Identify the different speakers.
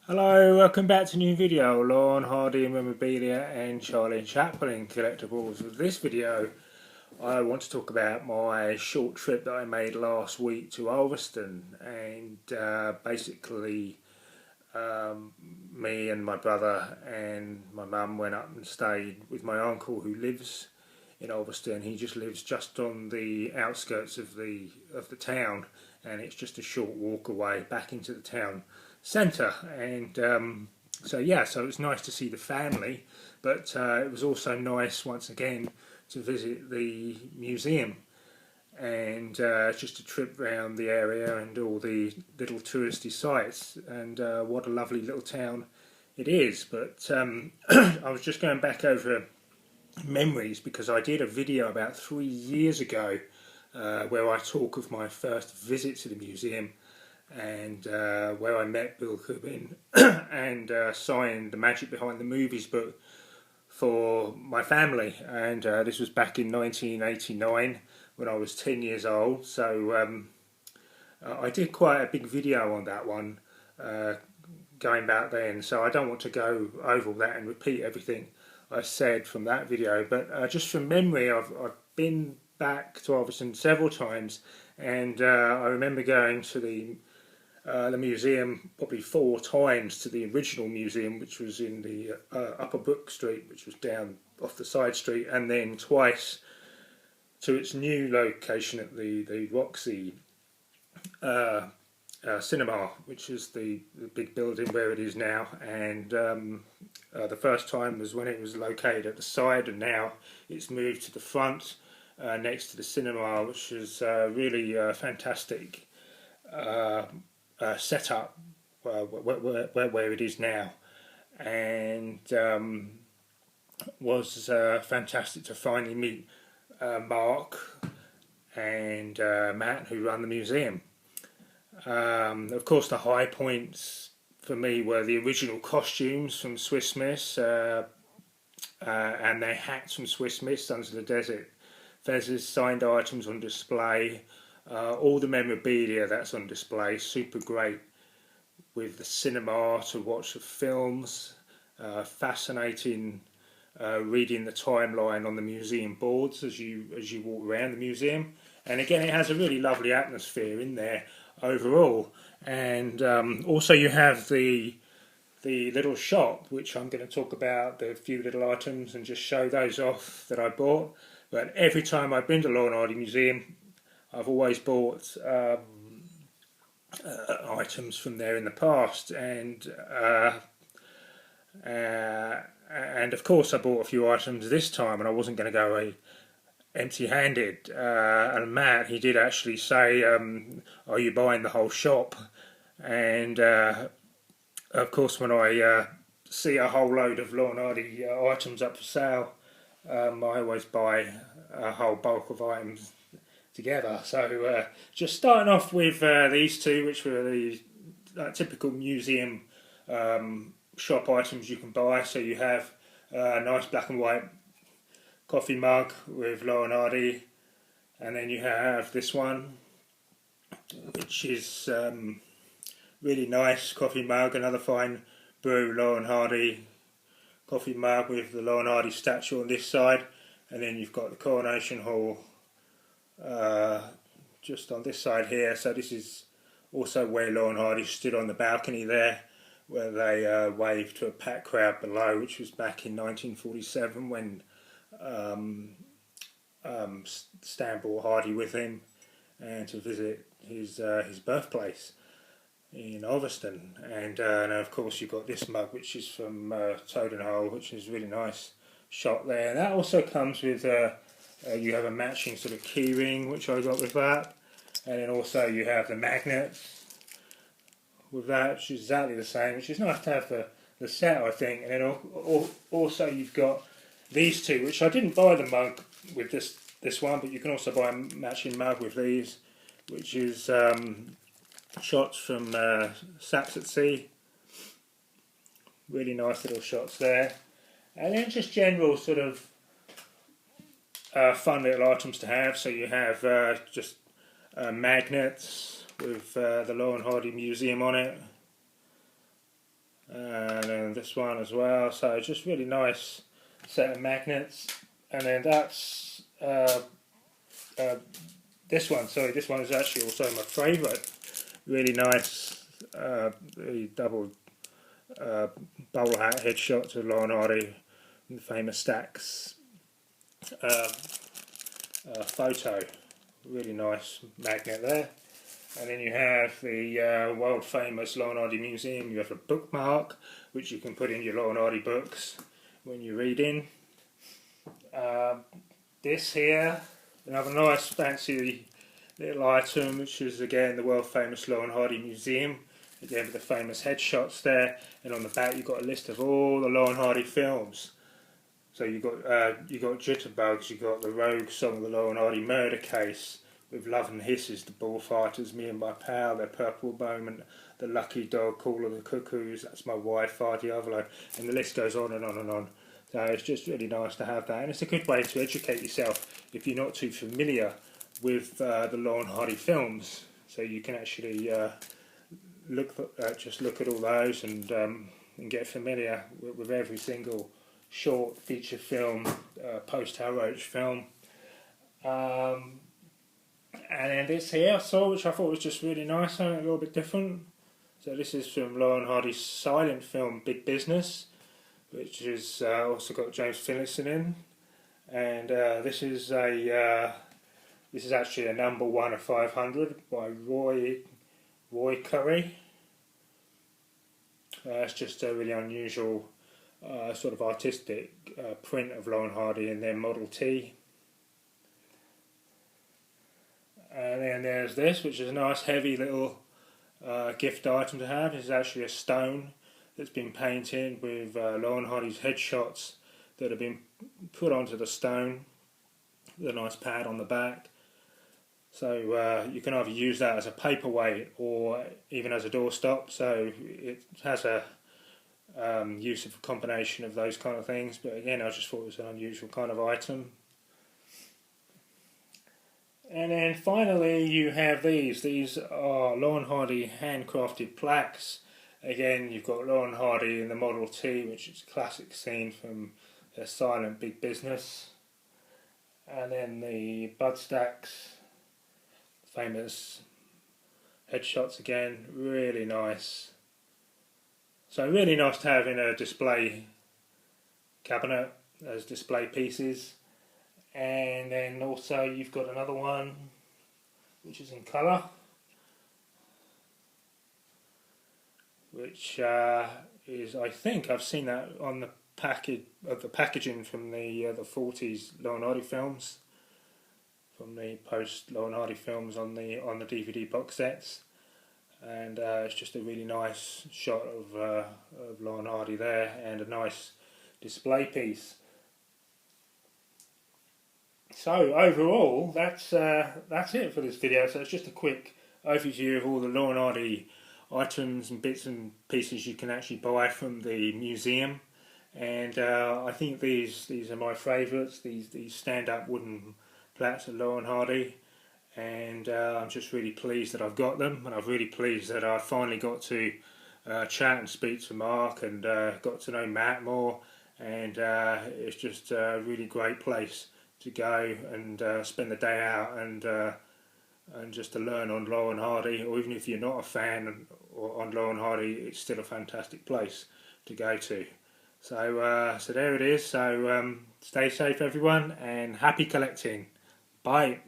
Speaker 1: Hello, welcome back to a new video. Laurel Hardy Memorabilia and Charlie Chaplin Collectibles. With this video I want to talk about my short trip that I made last week to Ulverston, and basically me and my brother and my mum went up and stayed with my uncle who lives in Ulverston. He just lives just on the outskirts of the town, and it's just a short walk away back into the town centre. And so it was nice to see the family, but it was also nice once again to visit the museum, and just a trip around the area and all the little touristy sites, and what a lovely little town it is. But I was just going back over memories because I did a video about 3 years ago where I talk of my first visit to the museum, and where I met Bill Cubin and signed The Magic Behind the Movies book for my family. And this was back in 1989 when I was 10 years old. So I did quite a big video on that one going back then, so I don't want to go over all that and repeat everything I said from that video. But just from memory, I've been back to Ulverston several times, and I remember going to the museum probably 4 times, to the original museum, which was in the Upper Brook Street, which was down off the side street, and then twice to its new location at the Roxy Cinema, which is the big building where it is now. And the first time was when it was located at the side, and now it's moved to the front next to the cinema, which is really fantastic setup where it is now, and was fantastic to finally meet Mark and Matt, who run the museum. Of course, the high points for me were the original costumes from Swiss Miss and their hats from Swiss Miss, Sons of the Desert, fezzes, signed items on display. All the memorabilia that's on display, super great, with the cinema to watch the films. Fascinating reading the timeline on the museum boards as you walk around the museum. And again, it has a really lovely atmosphere in there overall. And also you have the little shop, which I'm going to talk about, the few little items, and just show those off that I bought. But every time I've been to Laurel Hardy Museum, I've always bought items from there in the past, and of course I bought a few items this time, and I wasn't going to go away empty-handed. And Matt, he did actually say, "Are you buying the whole shop?" And of course, when I see a whole load of Laurel Hardy items up for sale, I always buy a whole bulk of items together. So just starting off with these two, which were the typical museum shop items you can buy. So you have a nice black and white coffee mug with Laurel Hardy, and then you have this one, which is really nice coffee mug, another fine brew Laurel Hardy coffee mug with the Laurel Hardy statue on this side. And then you've got the Coronation Hall just on this side here. So this is also where Laurel Hardy stood on the balcony there, where they waved to a packed crowd below, which was back in 1947 when Stan brought Hardy with him and to visit his birthplace in Ulverston. And of course you've got this mug, which is from Hole, which is really nice shot there. And that also comes with you have a matching sort of key ring, which I got with that, and then also you have the magnet with that, which is exactly the same, which is nice to have the set, I think. And then also you've got these two, which I didn't buy the mug with this one, but you can also buy a matching mug with these, which is shots from Saps at Sea. Really nice little shots there. And then just general sort of fun little items to have. So you have just magnets with the Laurel Hardy Museum on it. and this one as well. So just really nice set of magnets. And then that's this one. Sorry, this one is actually also my favourite. Really nice, the double bowler hat headshot to Laurel and Hardy, the famous Stacks photo. Really nice magnet there. And then you have the world famous Laurel and Hardy Museum. You have a bookmark which you can put in your Laurel and Hardy books when you're reading. This here, another nice fancy little item, which is again the world famous Laurel and Hardy Museum. Again with the famous headshots there, and on the back you've got a list of all the Laurel and Hardy films. So you've got Jitterbugs, you've got the Rogue Song of the Laurel and Hardy Murder Case, with Love and Hisses, The Bullfighters, Me and My Pal, The Purple Moment, The Lucky Dog, Call of the Cuckoos, That's My Wife, Fire the Overload, and the list goes on and on and on. So it's just really nice to have that, and it's a good way to educate yourself if you're not too familiar with the Laurel and Hardy films. So you can actually just look at all those and get familiar with every single short feature film, post-Hal Roach film. And then this here I saw, which I thought was just really nice, something a little bit different. So this is from Laurel and Hardy's silent film Big Business, which is also got James Phillipson in. And this is actually a number 1 of 500 by Roy Curry. It's just a really unusual sort of artistic print of Laurel and Hardy in their Model T. And then there's this, which is a nice heavy little gift item to have. This is actually a stone that's been painted with Laurel and Hardy's headshots that have been put onto the stone with a nice pad on the back. So you can either use that as a paperweight or even as a doorstop. So it has a use of a combination of those kind of things. But again, I just thought it was an unusual kind of item. And then finally you have these. These are Laurel and Hardy handcrafted plaques. Again, you've got Laurel and Hardy in the Model T, which is a classic scene from their silent Big Business. And then the Bud Stacks, famous headshots again, really nice. So really nice to have in a display cabinet as display pieces. And then also you've got another one which is in colour, which is, I think I've seen that on the packaging from the 40s Laurel and Hardy films, from the post Laurel and Hardy films on the DVD box sets. And it's just a really nice shot of Laurel and Hardy there, and a nice display piece. So overall, that's it for this video. So it's just a quick overview of all the Laurel and Hardy items and bits and pieces you can actually buy from the museum. And I think these are my favourites. These stand-up wooden plaques of Laurel and Hardy. And I'm just really pleased that I've got them, and I'm really pleased that I finally got to chat and speak to Mark, and got to know Matt more. And it's just a really great place to go and spend the day out and just to learn on Laurel and Hardy. Or even if you're not a fan on Laurel and Hardy, it's still a fantastic place to go to. So so there it is. So stay safe everyone, and happy collecting. Bye.